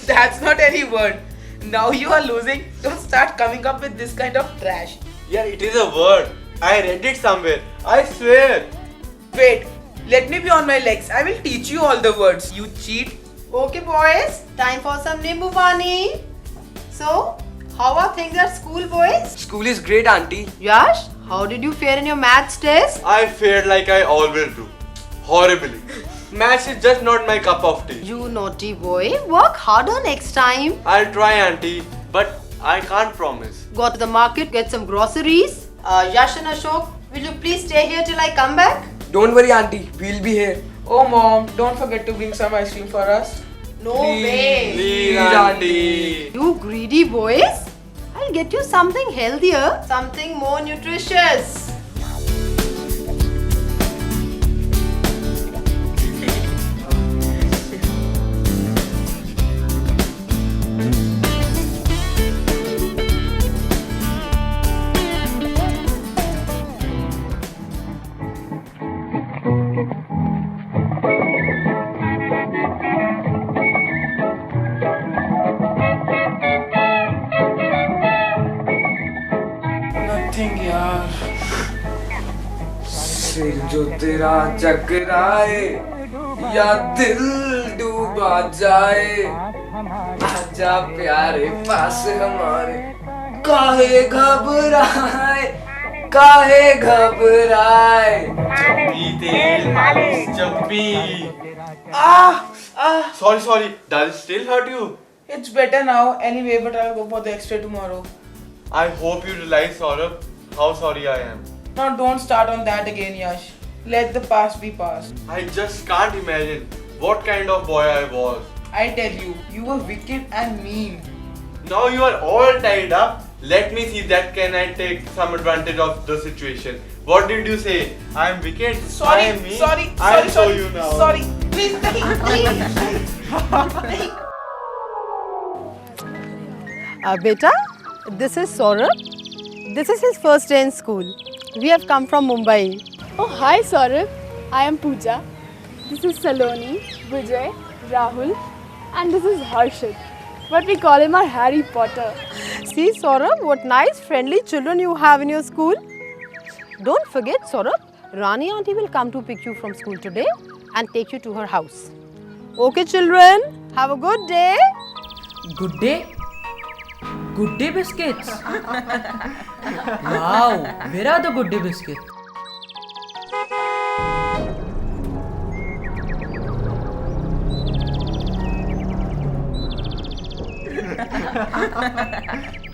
That's not any word. Now you are losing. Don't start coming up with this kind of trash. Yeah, it is a word. I read it somewhere. I swear. Wait, let me be on my legs. I will teach you all the words. You cheat. Okay, boys, time for some Nimbu Pani. So, how are things at school, boys? School is great, auntie. Yash, how did you fare in your maths test? I fared like I always do. Horribly. Maths is just not my cup of tea. You naughty boy, work harder next time. I'll try, auntie, but I can't promise. Go to the market, get some groceries. Yash and Ashok, will you please stay here till I come back? Don't worry, auntie. We'll be here. Oh mom, don't forget to bring some ice cream for us. No way. Please, auntie. You greedy boys. I'll get you something healthier, something more nutritious. Nothing, yaar. सिर जो तेरा चकराए या दिल डूबा जाए, आजा प्यारे पास हमारे, काहे घबराए, काहे घबराए. Chuppy. Ah! Sorry. Does it still hurt you? It's better now anyway, but I'll go for the X-ray tomorrow. I hope you realize, Saurabh, how sorry I am. Now don't start on that again, Yash. Let the past be past. I just can't imagine what kind of boy I was. I tell you, you were wicked and mean. Now you are all tied up. Let me see that can I take some advantage of the situation. What did you say? I am wicked. I am mean. I'll show you now. Sorry, please, please. Beta, this is Saurabh. This is his first day in school. We have come from Mumbai. Oh, hi Saurabh. I am Pooja. This is Saloni, Vijay, Rahul, and this is Harshit. But we call him our Harry Potter. See, Saurabh, what nice, friendly children you have in your school. Don't forget, Saurabh, Rani auntie will come to pick you from school today and take you to her house. Okay, children, have a good day. Good day? Good day biscuits? Wow, where are the good day biscuits?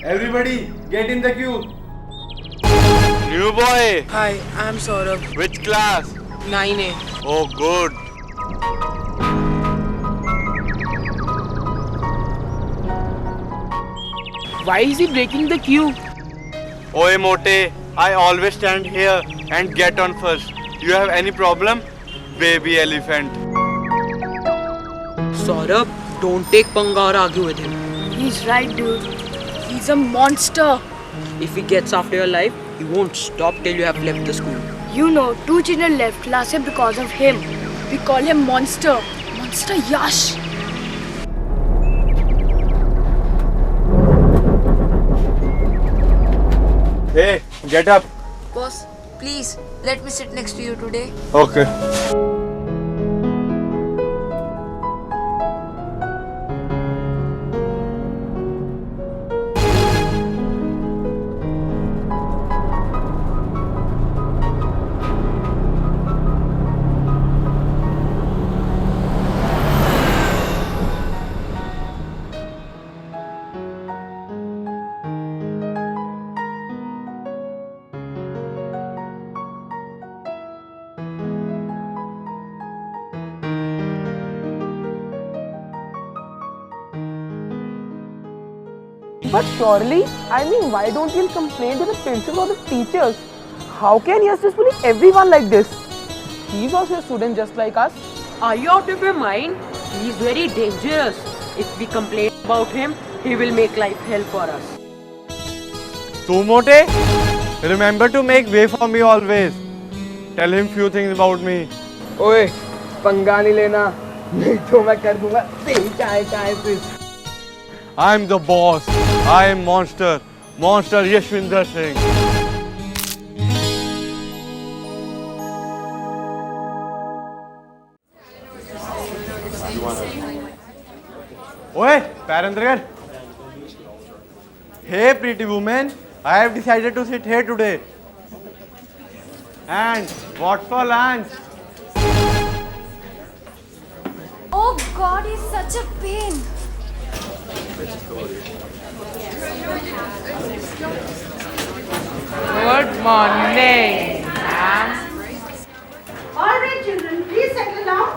Everybody, get in the queue. New boy. Hi, I'm Saurabh. Which class? 9A. Oh, good. Why is he breaking the queue? Oye Mote, I always stand here and get on first. You have any problem? Baby elephant. Saurabh, don't take panga or argue with him. He's right, dude. He's a monster. If he gets after your life, he won't stop till you have left the school. You know, 2 children left last year because of him. We call him Monster. Monster Yash. Hey, get up. Boss, please let me sit next to you today. Okay. But surely, why don't you complain to the principal or the teachers? How can Yash just bully everyone like this? He's also a student just like us. Are you out of your mind? He's very dangerous. If we complain about him, he will make life hell for us. Tu Mote, remember to make way for me always. Tell him few things about me. ओए, पंगा नहीं लेना, नहीं तो मैं कर दूंगा तेरी चाय चाय फिर. I'm the boss. I am Monster. Monster Yashwinder Singh. Oi, Parandar. Hey, pretty woman. I have decided to sit here today. And what for lunch? Oh God, he's such a pain. Good morning, ma'am. All right, children, please settle down.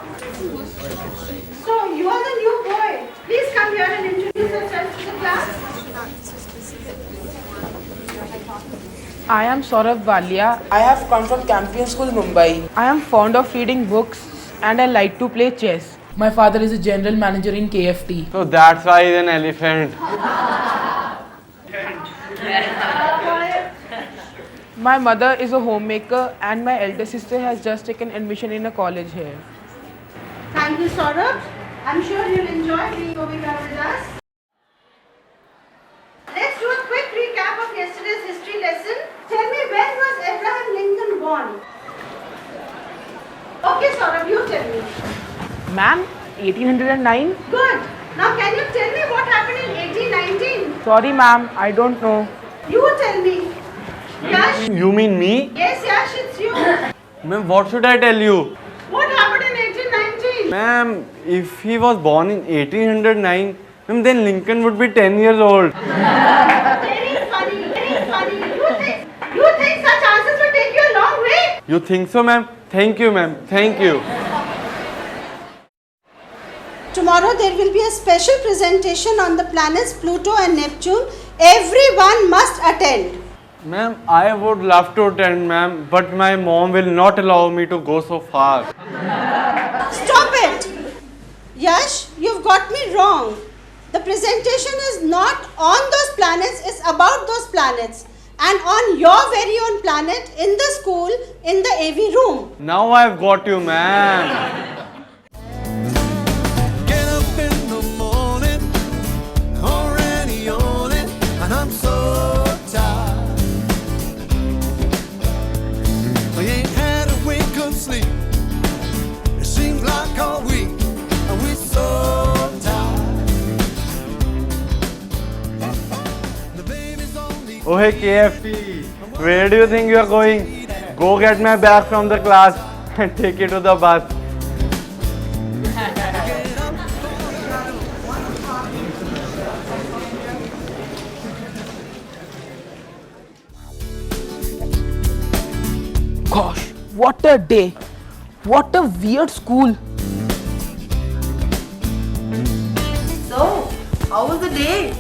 So, you are the new boy. Please come here and introduce yourself to the class. I am Saurabh Walia. I have come from Campion School, Mumbai. I am fond of reading books and I like to play chess. My father is a general manager in KFT. So that's why he's an elephant. My mother is a homemaker and my elder sister has just taken admission in a college here. Thank you, Saurabh. I'm sure you'll enjoy being over here with us. Let's do a quick recap of yesterday's history lesson. Tell me, when was Abraham Lincoln born? Okay, Saurabh, you tell me. Ma'am, 1809? Good. Now, can you tell me what happened in 1819? Sorry, ma'am, I don't know. You tell me. Yash? You mean me? Yes, Yash, it's you. Ma'am, what should I tell you? What happened in 1819? Ma'am, if he was born in 1809, ma'am, then Lincoln would be 10 years old. Very funny, very funny. You think such answers will take you a long way? You think so, ma'am? Thank you, ma'am. Thank you. Tomorrow there will be a special presentation on the planets Pluto and Neptune. Everyone must attend. Ma'am, I would love to attend, ma'am, but my mom will not allow me to go so far. Stop it! Yash, you've got me wrong. The presentation is not on those planets, it's about those planets. And on your very own planet, in the school, in the AV room. Now I've got you, ma'am. Get up in the morning, already on it, and I'm so tired. We ain't had a wink of sleep. It seems like all week, and we're so tired. The baby's only Oh, hey, KFT. Where do you think you are going? Go get my bag from the class and take it to the bus. Gosh, what a day. What a weird school. So, how was the day?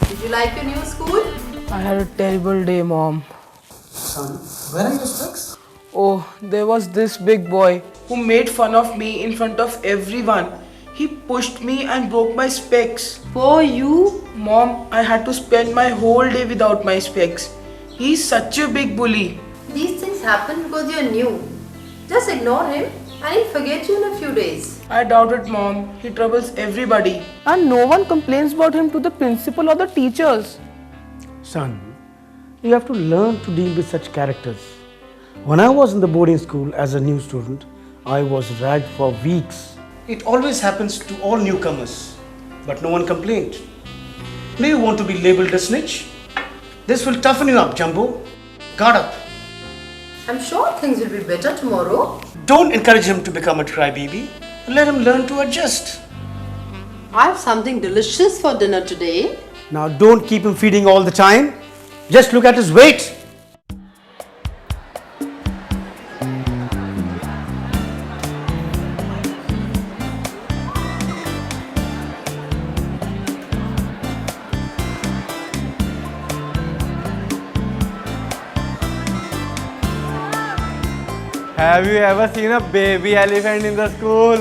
Did you like your new school? I had a terrible day, Mom. Son, where are your specs? Oh, there was this big boy who made fun of me in front of everyone. He pushed me and broke my specs. For you? Mom, I had to spend my whole day without my specs. He's such a big bully. These things happen because you're new. Just ignore him and he'll forget you in a few days. I doubt it, Mom. He troubles everybody. And no one complains about him to the principal or the teachers. Son, you have to learn to deal with such characters. When I was in the boarding school as a new student, I was ragged for weeks. It always happens to all newcomers, but no one complained. Do you want to be labeled a snitch? This will toughen you up, Jumbo. Guard up. I'm sure things will be better tomorrow. Don't encourage him to become a crybaby. Let him learn to adjust. I have something delicious for dinner today. Now don't keep him feeding all the time. Just look at his weight. Have you ever seen a baby elephant in the school?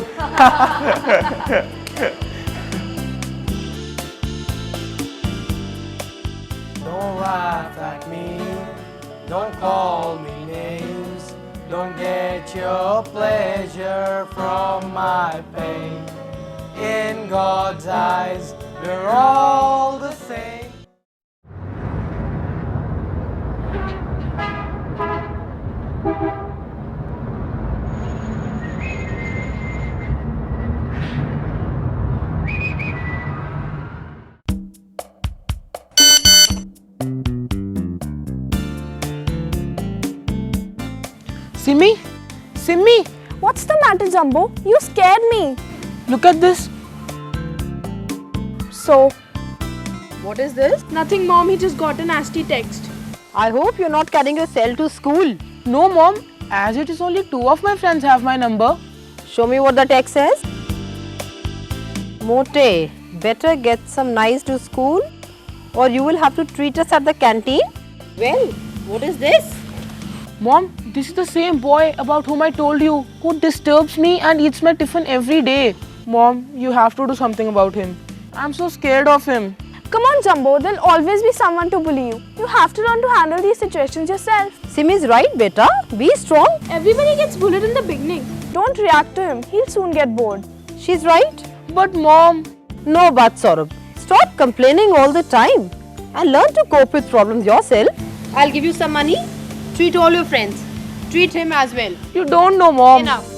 Don't laugh at me, don't call me names, don't get your pleasure from my pain. In God's eyes, We're all the same. Simmi? Simmi? What's the matter, Jumbo? You scared me. Look at this. So, What is this? nothing, Mom. He just got a nasty text. I hope you're not carrying your cell to school. No, Mom. As it is only 2 of my friends have my number. Show me what the text says. Mote, better get some nice to school or you will have to treat us at the canteen. Well, what is this? Mom, this is the same boy about whom I told you, who disturbs me and eats my tiffin every day. Mom, you have to do something about him. I'm so scared of him. Come on, Jumbo. There'll always be someone to bully you. You have to learn to handle these situations yourself. Sim is right, beta. Be strong. Everybody gets bullied in the beginning. Don't react to him. He'll soon get bored. She's right. But Mom... No, but Saurabh. Stop complaining all the time and learn to cope with problems yourself. I'll give you some money. Treat all your friends. Treat him as well. You don't know, Mom. Enough.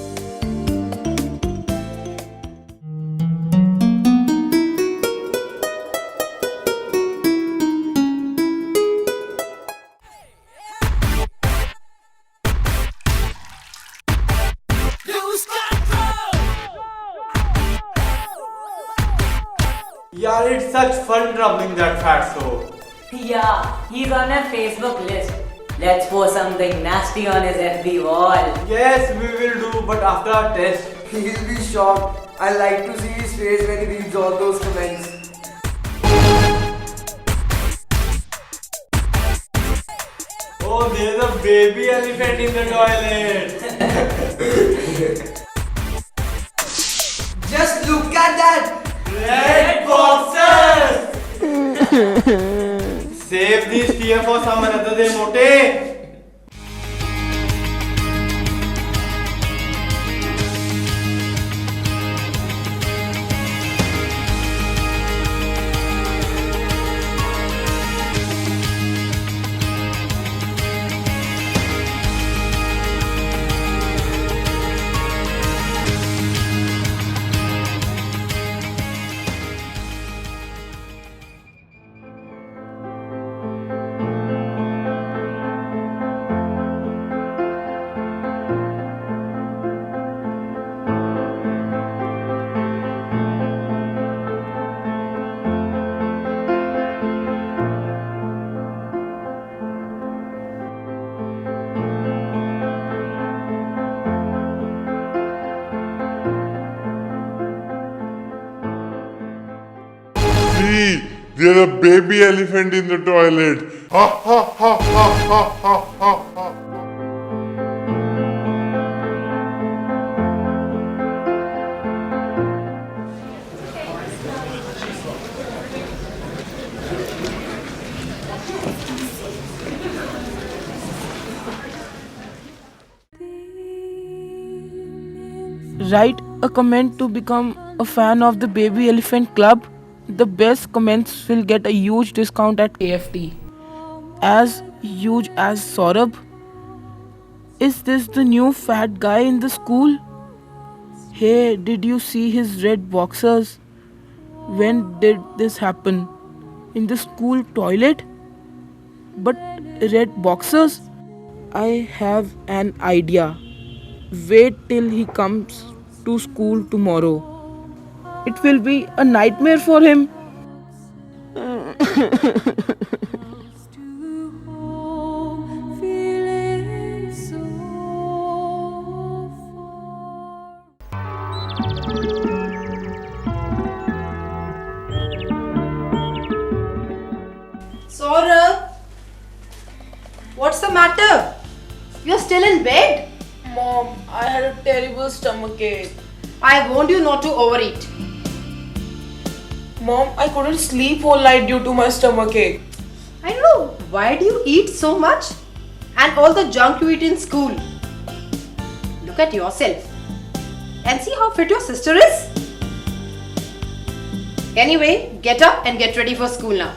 Yeah, it's such fun troubling that fatso. Yeah, he's on a Facebook list. Let's post something nasty on his FB wall. Yes, we will do, but after our test. He'll be shocked. I like to see his face when he reads all those comments. Oh, there's a baby elephant in the toilet. Just look at that! Red boxes! Save these tears for some another day, Mote. See, there's a baby elephant in the toilet. Ha ha ha ha ha ha ha ha. Write a comment to become a fan of the Baby Elephant Club. The best comments will get a huge discount at AFT. As huge as Saurabh? Is this the new fat guy in the school? Hey, did you see his red boxers? When did this happen? In the school toilet? But red boxers? I have an idea. Wait till he comes to school tomorrow. It will be a nightmare for him. Saurabh, what's the matter? You're still in bed? Mom, I had a terrible stomachache. I warned you not to overeat. Mom, I couldn't sleep all night due to my stomachache. I don't know, why do you eat so much? And all the junk you eat in school. Look at yourself. And see how fit your sister is. Anyway, get up and get ready for school now.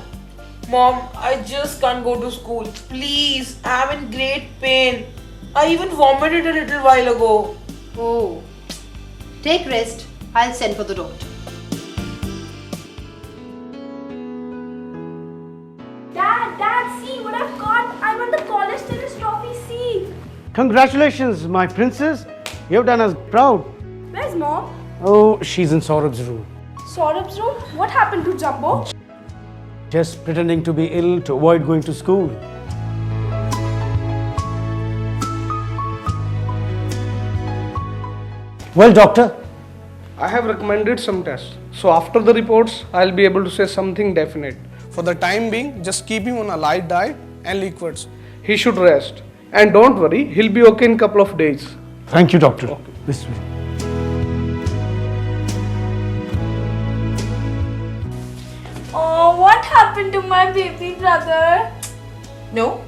Mom, I just can't go to school. Please, I'm in great pain. I even vomited a little while ago. Oh, take rest. I'll send for the doctor. Dad, see what I've got. I won the college tennis trophy. See. Congratulations, my princess. You've done us proud. Where's Mom? Oh, she's in Saurabh's room. Saurabh's room? What happened to Jumbo? Just pretending to be ill to avoid going to school. Well, doctor, I have recommended some tests. So after the reports, I'll be able to say something definite. For the time being, just keep him on a light diet and liquids. He should rest. And don't worry, he'll be okay in a couple of days. thank you, doctor. This way. Oh, what happened to my baby brother? No,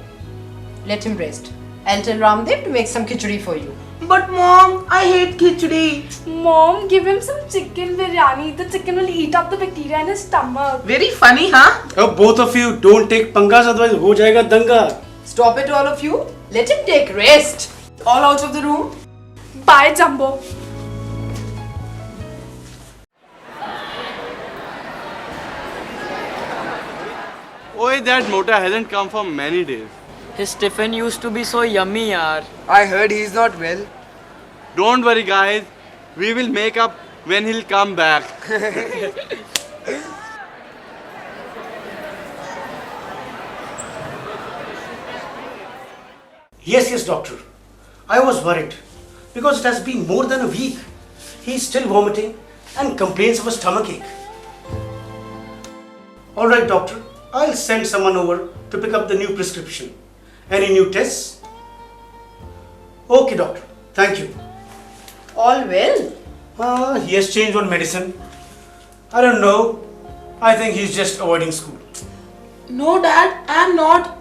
let him rest. I'll tell Ramdev to make some khichdi for you. But Mom, I hate khichdi. Mom, give him some chicken biryani. The chicken will eat up the bacteria in his stomach. Very funny, huh? Oh, both of you, don't take pangas, otherwise ho jayega danga. Stop it, all of you. Let him take rest. All out of the room. Bye, Jumbo. Oi, that Mota hasn't come for many days. His tiffin used to be so yummy, yaar. I heard he's not well. Don't worry, guys. We will make up when he'll come back. Yes, doctor. I was worried because it has been more than a week. He's still vomiting and complains of a stomachache. All right, doctor. I'll send someone over to pick up the new prescription. Any new tests? Okay, doctor. Thank you. All well? He has changed one medicine. I don't know. I think he's just avoiding school. No, Dad, I'm not.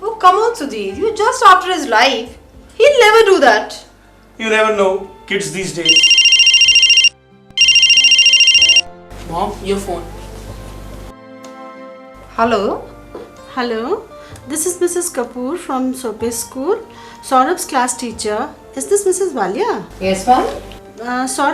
Oh, come on, Sudhir. You're just after his life. He'll never do that. You never know. Kids these days. Mom, your phone. Hello? Hello, this is Mrs. Kapoor from Sope School. Saurabh's class teacher. Is this Mrs. Walia? Yes, ma'am. Saurabh